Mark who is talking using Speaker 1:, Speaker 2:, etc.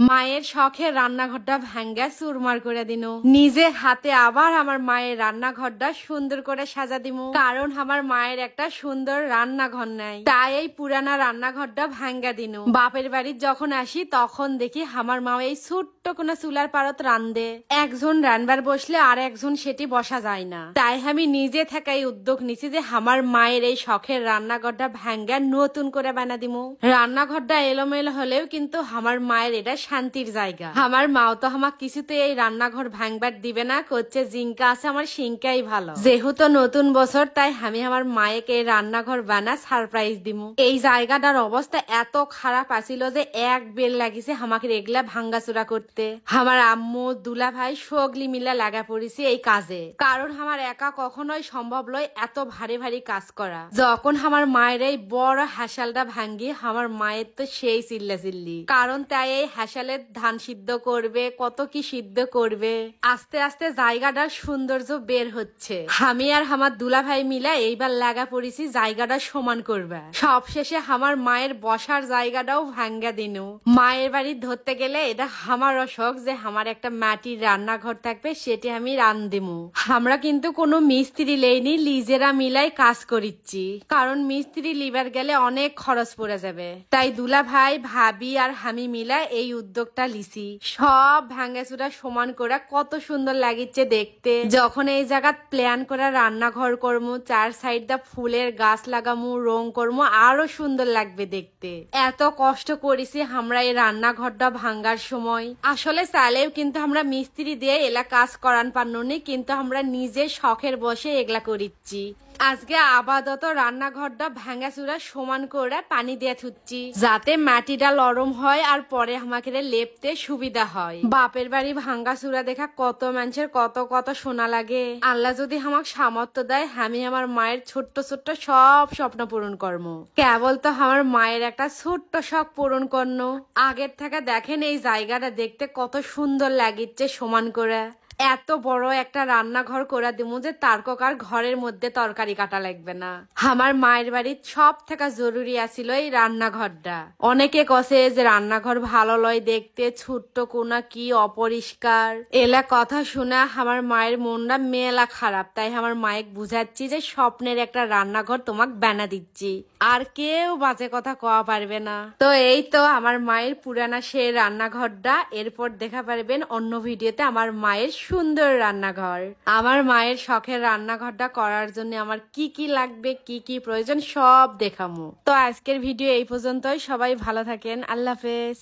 Speaker 1: মায়ের শখের রান্নাঘরটা ভাঙ্গা চুরমার করে দিনু। নিজে হাতে আবার আমার মায়ের রান্নাঘরটা সুন্দর করে সাজা দিমু, কারণ আমার মায়ের একটা সুন্দর রান্নাঘর নাই, তাই এই পুরানা রান্নাঘরটা ভাঙ্গা দিনু। বাপের বাড়ির যখন আসি তখন দেখি আমার মা এই ছোট্ট কোনো চুলার পারত রান্ধে। একজন রান্নার বসলে আর একজন সেটি বসা যায় না, তাই আমি নিজে থেকে উদ্যোগ নিছি যে আমার মায়ের এই শখের রান্নাঘরটা ভাঙ্গা নতুন করে বানা দিমু। রান্নাঘরটা এলোমেলো হলেও কিন্তু আমার মায়ের এটা শান্তির জায়গা। আমার মাও তো আমার কিছুতে এই রান্নাঘর ভাঙবার দিবে না, করছে জিঙ্কা আছে আমার সিঙ্কাই ভালো। যেহেতু নতুন বছর তাই আমি আমার মায়েকে এই রান্নাঘর বানা সারপ্রাইজ দিমু। এই জায়গাটার অবস্থা এত খারাপ আছিল যে এক বেল লাগিছে আমাকে এগুলা ভাঙ্গাচুরা করতে। আমার আম্মু দুলা ভাই সগলি মিলা লাগা পড়েছি এই কাজে, কারণ আমার একা কখনোই সম্ভব নয় এত ভারী ভারী কাজ করা। যখন আমার মায়ের এই বড় হাসালটা ভাঙ্গি আমার মায়ের তো সেই চিল্লা চিল্লি, কারণ তাই এই হাসালের ধান সিদ্ধ করবে, কত কি সিদ্ধ করবে। আস্তে আস্তে জায়গাটার সৌন্দর্য বের হচ্ছে। আমি আর আমার দুলা ভাই মিলা এইবার লাগা পড়েছি জায়গাটা সমান করবে। সবশেষে আমার মায়ের বসার জায়গাটাও ভাঙ্গা দিনু। মায়ের বাড়ি ধরতে গেলে এটা আমারও শখ যে আমার একটা মাটির রান্নাঘর থাকবে, সেটি আমি রান্ধিমু। আমরা কিন্তু কোনো মিস্ত্রি লেইনি, লিজেরা মিলাই কাজ করিচ্ছি, কারণ মিস্ত্রি লিবার গেলে অনেক খরচ পড়ে যাবে। তাই দুলা ভাই ভাবি আর আমি মিলা এই উদ্যোগটা লিছি। সব ভাঙ্গাচুরা সমান করে কত সুন্দর লাগিচ্ছে দেখতে। যখন এই জায়গা প্ল্যান করে রান্নাঘর করমু, চার সাইড দা ফুলের গাছ লাগামু, রং করমু, আরো সুন্দর লাগবে দেখতে। এত কষ্ট করেছি আমরা এই রান্নাঘরটা ভাঙ্গার সময়। আসলে চাইলেও কিন্তু আমরা মিস্ত্রি দিয়ে এলা কাজ করান পারনি, কিন্তু আমরা নিজে শখের বসে এগুলা করিচ্ছি। আজকে আপাতত রান্নাঘরটা ভাঙ্গাচুরা সমান করে পানি দিয়ে থুচ্ছি, যাতে মাটিটা নরম হয় আর পরে আমাকে লেপতে সুবিধা হয়। বাপের বাড়ি ভাঙ্গাচুরা দেখা কত মানুষের কত কত শোনা লাগে। আল্লাহ যদি আমাকে সামর্থ্য দেয় আমি আমার মায়ের ছোট্ট ছোট্ট সব স্বপ্ন পূরণ করবো। কেবল তো আমার মায়ের একটা ছোট্ট শখ পূরণ করনো। আগের থেকে দেখেন এই জায়গাটা দেখতে কত সুন্দর লাগিচ্ছে সমান করে। এত বড় একটা রান্নাঘর করে দিমু যে তার কার ঘরের মধ্যে তরকারি কাটা লাগবে না। আমার মায়ের বাড়ির সব থেকে জরুরি আছিল এই রান্নাঘরটা। অনেকে কষে যে রান্নাঘর ভালো লয় দেখতে, ছোট্ট কোনা কি অপরিষ্কার, এলা কথা শোনা আমার মায়ের মনটা মেলা খারাপ। তাই আমার মায়ের বুঝাচ্ছি যে স্বপ্নের একটা রান্নাঘর তোমাকে বানা দিচ্ছি, আর কেউ বাজে কথা কওয়া পারবে না। তো এই তো আমার মায়ের পুরানা সেই রান্নাঘরটা। এরপর দেখা পারবেন অন্য ভিডিওতে আমার মায়ের সুন্দর রান্নাঘর। আমার মায়ের শখের রান্নাঘরটা করার জন্য আমার কি কি লাগবে, কি কি প্রয়োজন সব দেখামু। তো আজকের ভিডিও এই পর্যন্তই। সবাই ভালো থাকেন। আল্লাহ হাফেজ।